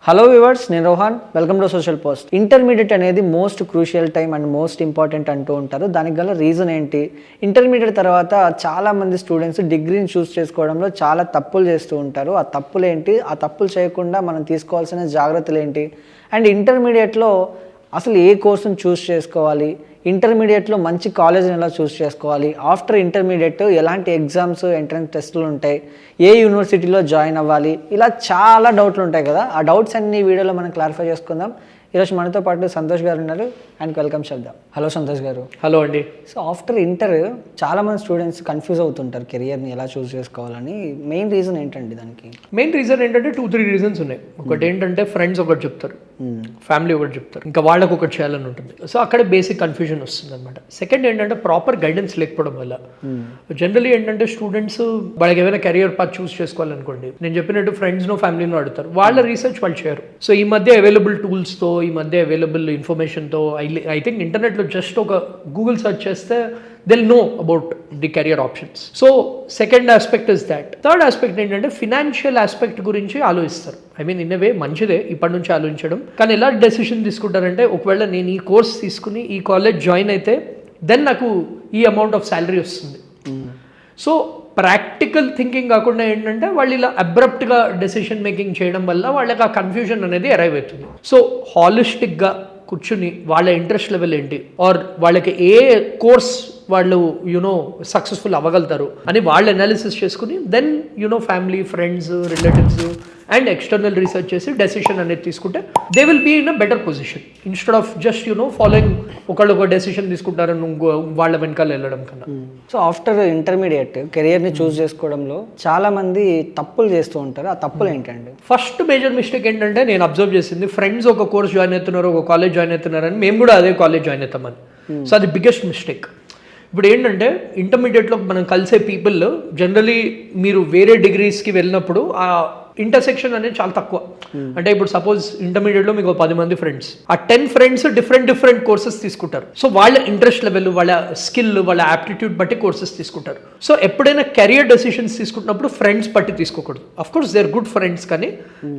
Hello viewers, నేను Rohan. Welcome to social post. Intermediate అనేది most crucial time and most important అంటూ ఉంటారు. దానికి గల రీజన్ ఏంటి? ఇంటర్మీడియట్ తర్వాత చాలామంది స్టూడెంట్స్ డిగ్రీని చూస్ చేసుకోవడంలో చాలా తప్పులు చేస్తూ ఉంటారు. ఆ తప్పులు ఏంటి? ఆ తప్పులు చేయకుండా మనం తీసుకోవాల్సిన జాగ్రత్తలు ఏంటి? అండ్ ఇంటర్మీడియట్లో అసలు ఏ కోర్సును చూస్ చేసుకోవాలి, ఇంటర్మీడియట్లో మంచి కాలేజ్ని ఎలా చూస్ చేసుకోవాలి, ఆఫ్టర్ ఇంటర్మీడియట్ ఎలాంటి ఎగ్జామ్స్, ఎంట్రన్స్ టెస్టులు ఉంటాయి, ఏ యూనివర్సిటీలో జాయిన్ అవ్వాలి, ఇలా చాలా డౌట్లు ఉంటాయి కదా. ఆ డౌట్స్ అన్ని వీడియోలో మనం క్లారిఫై చేసుకుందాం. ఈరోజు మనతో పాటు సంతోష్ గారు ఉన్నారు. ఆయనకి వెల్కమ్ చెప్దాం. హలో సంతోష్ గారు. హలో అండి. సో ఆఫ్టర్ ఇంటర్ చాలామంది స్టూడెంట్స్ కన్ఫ్యూజ్ అవుతుంటారు కెరియర్ని ఎలా చూస్ చేసుకోవాలని. మెయిన్ రీజన్ ఏంటండి దానికి? మెయిన్ రీజన్ ఏంటంటే 2-3 రీజన్స్ ఉన్నాయి. ఒకటి ఏంటంటే ఫ్రెండ్స్ ఒకటి చెప్తారు, ఫ్యామిలీ ఒకటి చెప్తారు, ఇంకా వాళ్ళకు ఒకటి చేయాలని ఉంటుంది. సో అక్కడ బేసిక్ కన్ఫ్యూజన్ వస్తుంది అనమాట. సెకండ్ ఏంటంటే ప్రాపర్ గైడెన్స్ లేకపోవడం వల్ల జనరలీ ఏంటంటే స్టూడెంట్స్ వాళ్ళకి ఏమైనా కెరియర్ పాత్ చూస్ చేసుకోవాలనుకోండి, నేను చెప్పినట్టు ఫ్రెండ్స్నో ఫ్యామిలీనో అడుగుతారు, వాళ్ళ రీసెర్చ్ వాళ్ళు చేయరు. సో ఈ మధ్య అవైలబుల్ టూల్స్తో, ఈ మధ్య అవైలబుల్ ఇన్ఫర్మేషన్తో, ఐ థింక్ ఇంటర్నెట్లో జస్ట్ ఒక గూగుల్ సెర్చ్ చేస్తే they'll know about the career options. So second aspect is that. Third aspect ఏంటంటే ఫినాన్షియల్ ఆస్పెక్ట్ గురించి ఆలోచిస్తారు. ఐ మీన్ ఇన్ వే మంచిదే ఇప్పటి నుంచి ఆలోచించడం, కానీ ఎలా డెసిషన్ తీసుకుంటారంటే ఒకవేళ నేను ఈ కోర్స్ తీసుకుని ఈ కాలేజ్ జాయిన్ అయితే దెన్ నాకు ఈ అమౌంట్ ఆఫ్ శాలరీ వస్తుంది. సో ప్రాక్టికల్ థింకింగ్ కాకుండా ఏంటంటే వాళ్ళు ఇలా అబ్రప్ట్గా డెసిషన్ మేకింగ్ చేయడం వల్ల వాళ్ళకి ఆ కన్ఫ్యూజన్ అనేది అరైవ్ అవుతుంది. సో హాలిస్టిక్గా కూర్చుని వాళ్ళ ఇంట్రెస్ట్ లెవెల్ ఏంటి, ఆర్ వాళ్ళకి ఏ కోర్స్ వాళ్ళు సక్సెస్ఫుల్ అవ్వగలుగుతారు అని వాళ్ళు అనాలిసిస్ చేసుకుని then family, friends, relatives and external research చేసి డెసిషన్ అనేది తీసుకుంటే they will be in a better position instead of just following ఒకళ్ళు ఒక డెసిషన్ తీసుకుంటారని వాళ్ళ వెనకాల వెళ్ళడం కన్నా. సో ఆఫ్టర్ ఇంటర్మీడియట్ కెరియర్ని చూస్ చేసుకోవడంలో చాలా మంది తప్పులు చేస్తూ ఉంటారు. ఆ తప్పులు ఏంటండి? ఫస్ట్ మేజర్ మిస్టేక్ ఏంటంటే నేను అబ్జర్వ్ చేసింది, ఫ్రెండ్స్ ఒక కోర్స్ జాయిన్ అవుతున్నారు, ఒక కాలేజ్ జాయిన్ అవుతున్నారని మేము కూడా అదే కాలేజ్ జాయిన్ అవుతామని. సో అది బిగ్గెస్ట్ మిస్టేక్. ఇప్పుడు ఏంటంటే ఇంటర్మీడియట్లో మనం కలిసే పీపుల్ జనరలీ మీరు వేరే డిగ్రీస్కి వెళ్ళినప్పుడు ఆ ఇంటర్సెక్షన్ అనేది చాలా తక్కువ. అంటే ఇప్పుడు సపోజ్ ఇంటర్మీడియట్లో మీకు 10 మంది ఫ్రెండ్స్, ఆ 10 ఫ్రెండ్స్ డిఫరెంట్ కోర్సెస్ తీసుకుంటారు. సో వాళ్ళ ఇంట్రెస్ట్ లెవెల్, వాళ్ళ స్కిల్, వాళ్ళ యాప్టిట్యూడ్ బట్టి కోర్సెస్ తీసుకుంటారు. సో ఎప్పుడైనా కెరియర్ డెసిషన్స్ తీసుకుంటున్నప్పుడు ఫ్రెండ్స్ బట్టి తీసుకోకూడదు. Of course they are good friends, కానీ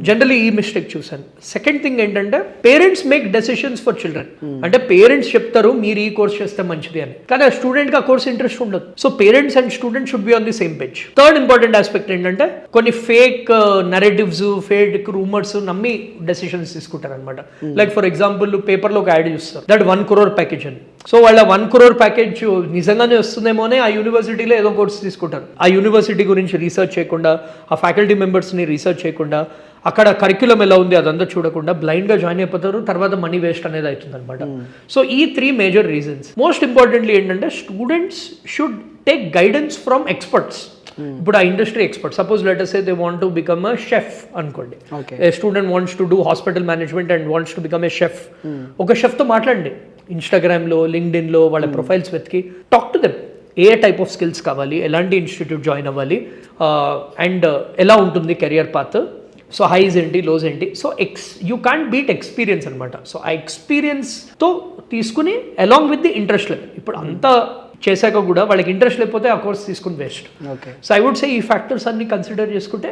జనరలీ ఈ మిస్టేక్ చూసాను. సెకండ్ థింగ్ ఏంటంటే parents make decisions for children. అంటే పేరెంట్స్ చెప్తారు మీరు ఈ కోర్స్ చేస్తే మంచిది అని, కానీ ఆ స్టూడెంట్కి ఆ కోర్స్ ఇంట్రెస్ట్ ఉండదు. So parents and students should be on the same page. Third important aspect ఏంటంటే కొన్ని ఫేక్ నరేటివ్స్, ఫేక్ రూమర్స్ నమ్మి డెసిషన్స్ తీసుకుంటారు అనమాట. లైక్ ఫర్ ఎగ్జాంపుల్ పేపర్లో ఒక యాడ్ చూస్తారు, దట్ 1 crore ప్యాకేజ్ అని. సో వాళ్ళ 1 crore ప్యాకేజ్ నిజంగానే వస్తుందేమో అని ఆ యూనివర్సిటీలో ఏదో కోర్స్ తీసుకుంటారు. ఆ యూనివర్సిటీ గురించి రీసెర్చ్ చేయకుండా, ఆ ఫ్యాకల్టీ మెంబర్స్ని రీసెర్చ్ చేయకుండా, అక్కడ కరిక్యులం ఎలా ఉంది అదంతా చూడకుండా బ్లైండ్గా జాయిన్ అయిపోతారు. తర్వాత మనీ వేస్ట్ అనేది అవుతుంది అనమాట. సో ఈ 3 మేజర్ రీజన్స్. మోస్ట్ ఇంపార్టెంట్లీ ఏంటంటే students should take guidance from experts. ఇప్పుడు ఆ industry expert, suppose let us say they want to become a chef అనుకోండి. A student wants to do hospital management and wants to become a chef. ఒక షెఫ్తో మాట్లాడండి, ఇన్స్టాగ్రామ్లో, లింక్డ్ఇన్లో వాళ్ళ profiles వెతికి టాక్ టు దెమ్. ఏ టైప్ ఆఫ్ స్కిల్స్ కావాలి, ఎలాంటి ఇన్స్టిట్యూట్ జాయిన్ అవ్వాలి, అండ్ ఎలా ఉంటుంది కెరియర్ పాత్, సో హైస్ ఏంటి, లోస్ ఏంటి. So you can't beat experience అనమాట. సో ఆ ఎక్స్పీరియన్స్తో తీసుకుని along with the interest level. ఇప్పుడు అంతా చేశాక కూడా వాళ్ళకి ఇంట్రెస్ట్ లేకపోతే ఆ కోర్స్ తీసుకుని waste. Okay. So I would say ఈ ఫ్యాక్టర్స్ అన్ని కన్సిడర్ చేసుకుంటే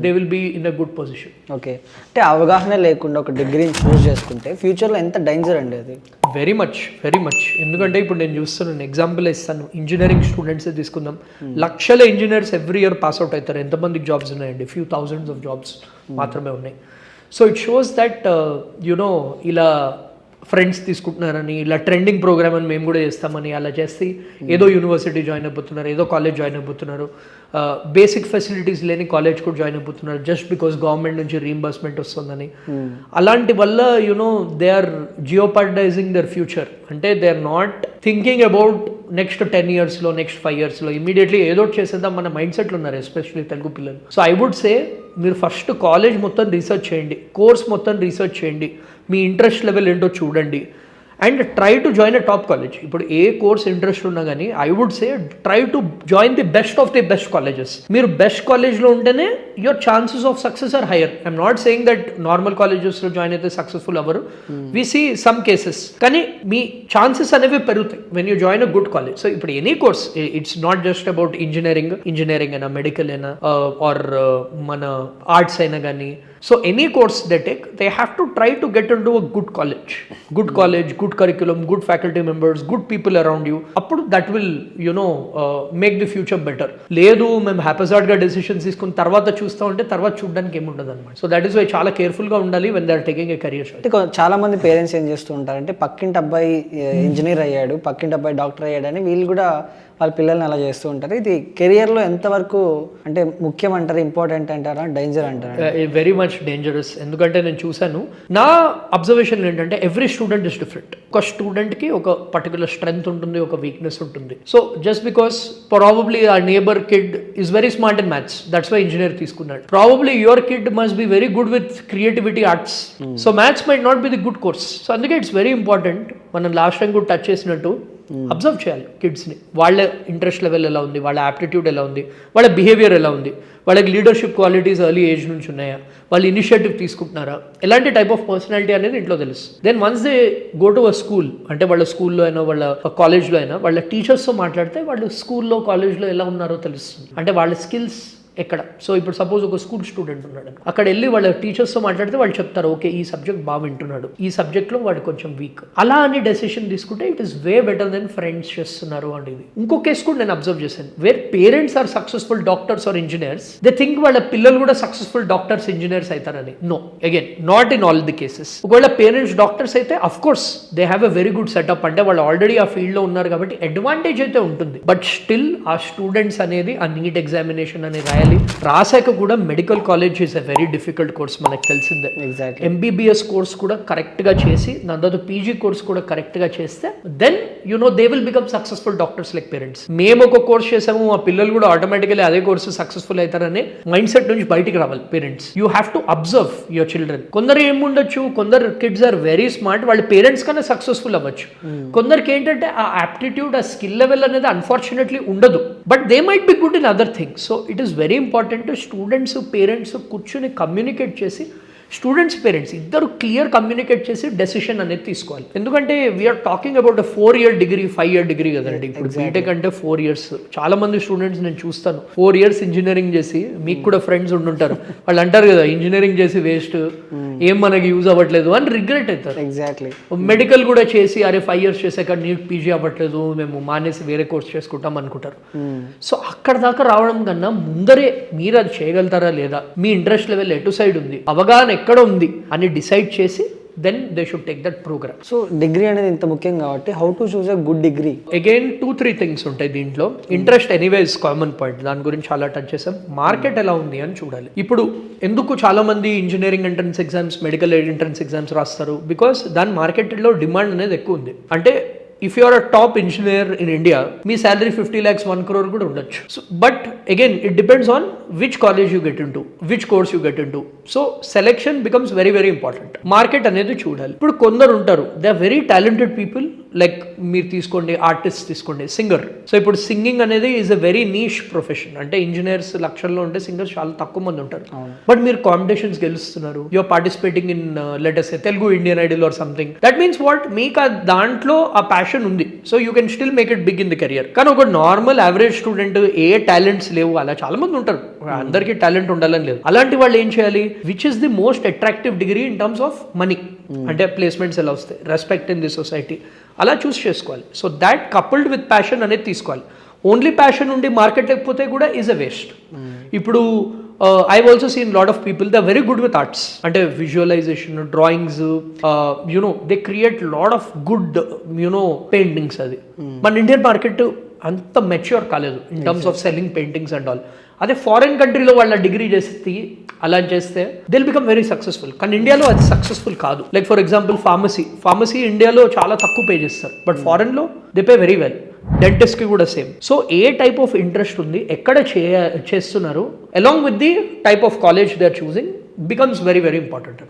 they will be in a good position. Okay. అంటే అవగాహన లేకుండా ఒక డిగ్రీని చూస్ చేసుకుంటే ఫ్యూచర్లో ఎంత డేంజర్ అండి అది? Very much. ఎందుకంటే ఇప్పుడు నేను చూస్తున్నాను, ఎగ్జాంపుల్ ఇస్తాను, ఇంజనీరింగ్ స్టూడెంట్సే తీసుకుందాం. లక్షల engineers every year pass out అవుతారు. ఎంతమందికి జాబ్స్ ఉన్నాయండి? ఫ్యూ థౌజండ్స్ ఆఫ్ జాబ్స్ మాత్రమే ఉన్నాయి. సో ఇట్ షోస్ దట్ ఇలా ఫ్రెండ్స్ తీసుకుంటున్నారని, ఇలా ట్రెండింగ్ ప్రోగ్రామ్ అని మేము కూడా చేస్తామని అలా చేసి ఏదో యూనివర్సిటీ జాయిన్ అయిపోతున్నారు, ఏదో కాలేజ్ జాయిన్ అయిపోతున్నారు, బేసిక్ ఫెసిలిటీస్ లేని కాలేజ్ కూడా జాయిన్ అయిపోతున్నారు జస్ట్ బికాస్ గవర్నమెంట్ నుంచి రీయింబర్స్మెంట్ వస్తుందని. అలాంటి వల్ల they are jeopardizing their future. అంటే they are not thinking about next 10 yearsలో, నెక్స్ట్ 5 yearsలో ఇమీడియట్లీ ఏదో చేసేద్దాం మన మైండ్ సెట్లు ఉన్నారు, ఎస్పెషల్లీ తెలుగు పిల్లలు. సో ఐ వుడ్ సే మీరు ఫస్ట్ కాలేజ్ మొత్తం రీసెర్చ్ చేయండి, కోర్స్ మొత్తం రీసెర్చ్ చేయండి, మీ ఇంట్రెస్ట్ లెవెల్ ఏంటో చూడండి, and try to join a top college. ఇప్పుడు ఏ కోర్స్ ఇంట్రెస్ట్ ఉన్నా కానీ I would say try to join the best of the best colleges. మీరు బెస్ట్ కాలేజ్లో ఉంటేనే your chances of success are higher. I'm not saying that normal కాలేజెస్లో join అయితే successful అవ్వరు, వి సీ సమ్ కేసెస్, కానీ మీ chances అనేవి పెరుగుతాయి when you join a good college. So ఇప్పుడు any course, it's not just about engineering అయినా, medical అయినా, or మన ఆర్ట్స్ అయినా కానీ. So any course they take, they have to try to get into a good college, good curriculum, good faculty members, good people around you. Appudu that will, make the future better. Ledu mem haphazard ga decisions తీసుకుని తర్వాత చూస్తా ఉంటే తర్వాత చూడడానికి ఏమి ఉండదు అనమాట. So that is why చాలా కేర్ఫుల్ గా ఉండాలి when they are taking a career choice. అంటే చాలా మంది పేరెంట్స్ ఏం చేస్తూ ఉంటారంటే పక్కింటి అబ్బాయి ఇంజనీర్ అయ్యాడు, పక్కింటి అబ్బాయి డాక్టర్ అయ్యాడని వీళ్ళు కూడా వాళ్ళ పిల్లల్ని అలా చేస్తూ ఉంటారు. ఇది కెరియర్లో ఎంతవరకు అంటే ముఖ్యం అంటారు, ఇంపార్టెంట్ అంటారా, డేంజర్ అంటారా? Very much dangerous. ఎందుకంటే నేను చూశాను, నా అబ్జర్వేషన్ ఏంటంటే ఎవ్రీ స్టూడెంట్ ఇస్ డిఫరెంట్. ఒక స్టూడెంట్కి ఒక పర్టికులర్ స్ట్రెంగ్త్ ఉంటుంది, ఒక వీక్నెస్ ఉంటుంది. సో జస్ట్ బికాస్ ప్రాబబ్లీ ఆ neighbour kid is very smart in maths, that's why engineer తీసుకున్నాడు. Probably your kid must be very good with creativity, arts. So maths might not be the good course. So అందుకే it's very important. మనం last time కూడా touch చేసినట్టు observe చేయాలి కిడ్స్ని. వాళ్ళ interest level ఎలా ఉంది, వాళ్ళ యాప్టిట్యూడ్ ఎలా ఉంది, వాళ్ళ బిహేవియర్ ఎలా ఉంది, వాళ్ళకి లీడర్షిప్ క్వాలిటీస్ ఎర్లీ ఏజ్ నుంచి ఉన్నాయా, వాళ్ళు ఇనిషియేటివ్ తీసుకుంటున్నారా, ఎలాంటి టైప్ ఆఫ్ పర్సనాలిటీ అనేది ఇంట్లో తెలుసు. Then once they go to a school, అంటే వాళ్ళ స్కూల్లో అయినా వాళ్ళ కాలేజ్లో అయినా వాళ్ళ టీచర్స్తో మాట్లాడితే వాళ్ళు స్కూల్లో కాలేజ్లో ఎలా ఉన్నారో తెలుస్తుంది. అంటే వాళ్ళ స్కిల్స్ ఎక్కడ. సో ఇప్పుడు సపోజ్ ఒక స్కూల్ స్టూడెంట్ ఉన్నాడు, అక్కడ వెళ్ళి వాళ్ళ టీచర్స్తో మాట్లాడితే వాళ్ళు చెప్తారు, ఓకే ఈ సబ్జెక్ట్ బాగా వింటున్నాడు, ఈ సబ్జెక్ట్లో వాడు కొంచెం వీక్. అలా అని డెసిషన్ తీసుకుంటే it is way better than friends చేస్తున్నారు అనేది. ఇంకో కేసు కూడా నేను అబ్జర్వ్ చేశాను, where parents are successful doctors or engineers, they think వాళ్ళ పిల్లలు కూడా సక్సెస్ఫుల్ డాక్టర్స్ ఇంజనీర్స్ అవుతారని. No, again not in all the cases. ఒకవేళ పేరెంట్స్ డాక్టర్స్ అయితే of course they have a very good setup, అంటే వాళ్ళు ఆల్రెడీ ఆ ఫీల్డ్లో ఉన్నారు కాబట్టి అడ్వాంటేజ్ అయితే ఉంటుంది. బట్ స్టిల్ ఆ స్టూడెంట్స్ అనేది ఆ నీట్ ఎగ్జామినేషన్ అనేది రాశాక కూడా medical college is a very difficult course, మనకు తెలిసిందే. ఎంబీబీఎస్ కోర్స్ కూడా కరెక్ట్గా చేసి దాని తర్వాత పీజీ కోర్స్ కూడా కరెక్ట్గా చేస్తే then they will become successful doctors like parents. మేము ఒక కోర్స్ చేసాము, మా పిల్లలు కూడా ఆటోమేటికలీ అదే కోర్సు సక్సెస్ఫుల్ అవుతారనే మైండ్ సెట్ నుంచి బయటికి రావాలి parents. You have to observe your children. కొందరు ఏముండొచ్చు, కొందరు కిడ్స్ ఆర్ వెరీ స్మార్ట్, వాళ్ళ పేరెంట్స్ కన్నా సక్సెస్ఫుల్ అవ్వచ్చు. కొందరికి ఏంటంటే ఆ యాప్టిట్యూడ్, ఆ స్కిల్ లెవెల్ అనేది అన్ఫార్చునేట్లీ ఉండదు, but they might be good in other things. So it is very important students parents కూర్చుని కమ్యూనికేట్ చేసి, స్టూడెంట్స్ పేరెంట్స్ ఇద్దరు క్లియర్ కమ్యూనికేట్ చేసి డెసిషన్ అనేది తీసుకోవాలి. ఎందుకంటే we're talking about 4 year degree 5 year degree కదండి. ఇప్పుడు బీటెక్ అంటే 4 years. చాలా మంది స్టూడెంట్స్ నేను చూస్తాను 4 years ఇంజనీరింగ్ చేసి, మీకు కూడా ఫ్రెండ్స్ ఉండుంటారు, వాళ్ళు అంటారు కదా ఇంజనీరింగ్ చేసి వేస్ట్, ఏం మనకి యూజ్ అవ్వట్లేదు అని రిగ్రెట్ అవుతారు. ఎగ్జాక్ట్లీ. మెడికల్ కూడా చేసి అరే 5 years చేసాక నీట్ పీజీ అవ్వట్లేదు, మేము మానేసి వేరే కోర్స్ చేసుకుంటాం అనుకుంటారు. సో అక్కడ దాకా రావడం కన్నా ముందరే మీరు అది చేయగలుగుతారా లేదా, మీ ఇంట్రెస్ట్ లెవెల్ ఎటు సైడ్ ఉంది, అవగాహన ఎక్కడ ఉంది అని డిసైడ్ చేసి then they should take that programme. So degree అనేది ఇంత ముఖ్యం కాబట్టి how to choose a good degree? Again 2-3 things ఉంటాయి దీంట్లో. ఇంట్రెస్ట్ ఎనీవేస్ కామన్ పాయింట్, దాని గురించి చాలా టచ్ చేసాం. మార్కెట్ ఎలా ఉంది అని చూడాలి. ఇప్పుడు ఎందుకు చాలా మంది engineering entrance exams, medical entrance exams రాస్తారు, బికాస్ దాని మార్కెట్లో డిమాండ్ అనేది ఎక్కువ ఉంది. అంటే if you are a top engineer in India, మీ శాలరీ 50 lakhs 1 crore కూడా ఉండొచ్చు. So but again it depends on which college you get in to, which course you get in to. So selection becomes very very important. Market అనేది చూడాలి. ఇప్పుడు కొందరు ఉంటారు, they are very talented people, like మీరు తీసుకోండి artist తీసుకోండి, singer. So ఇప్పుడు singing అనేది is a very niche profession. అంటే ఇంజనీర్స్ లక్షల్లో ఉంటే సింగర్స్ చాలా తక్కువ మంది ఉంటారు. బట్ మీరు కాంపిటీషన్స్ గెలుస్తున్నారు, you're participating in latest Telugu Indian Idol or something. That means what, మీకు దాంట్లో ఆ ప్యాషన్ ఉంది. So you can still make it big in the career. కానీ ఒక నార్మల్ యావరేజ్ స్టూడెంట్ ఏ టాలెంట్స్ లేవు, అలా చాలా మంది ఉంటారు, అందరికీ టాలెంట్ ఉండాలని లేదు. అలాంటి వాళ్ళు ఏం చేయాలి, which is the most attractive degree in terms of money, అంటే ప్లేస్మెంట్స్ ఎలా వస్తాయి, రెస్పెక్ట్ ఇన్ ది సొసైటీ, అలా చూస్ చేసుకోవాలి. So that coupled with passion అనేది తీసుకోవాలి. ఓన్లీ ప్యాషన్ ఉండి మార్కెట్ లేకపోతే కూడా ఈజ్ అ వేస్ట్. ఇప్పుడు I've also seen a lot of people, they're very good with arts, అంటే visualization, drawings, they create a lot of good, paintings. అది మన Indian market అంత మెచ్యూర్ కాలేదు in terms of selling paintings and all. అదే foreign కంట్రీలో వాళ్ళ degree చేసి అలా చేస్తే they will become very successful. కానీ ఇండియాలో అది సక్సెస్ఫుల్ కాదు. లైక్ ఫర్ ఎగ్జాంపుల్ ఫార్మసీ ఇండియాలో చాలా తక్కువ పే చేస్తారు, బట్ ఫారెన్లో దే పే వెరీ వెల్. డెంటిస్ట్కి కూడా సేమ్. సో ఏ టైప్ ఆఫ్ ఇంట్రెస్ట్ ఉంది, ఎక్కడ చేస్తున్నారు, along with the type of college they are choosing becomes very very important.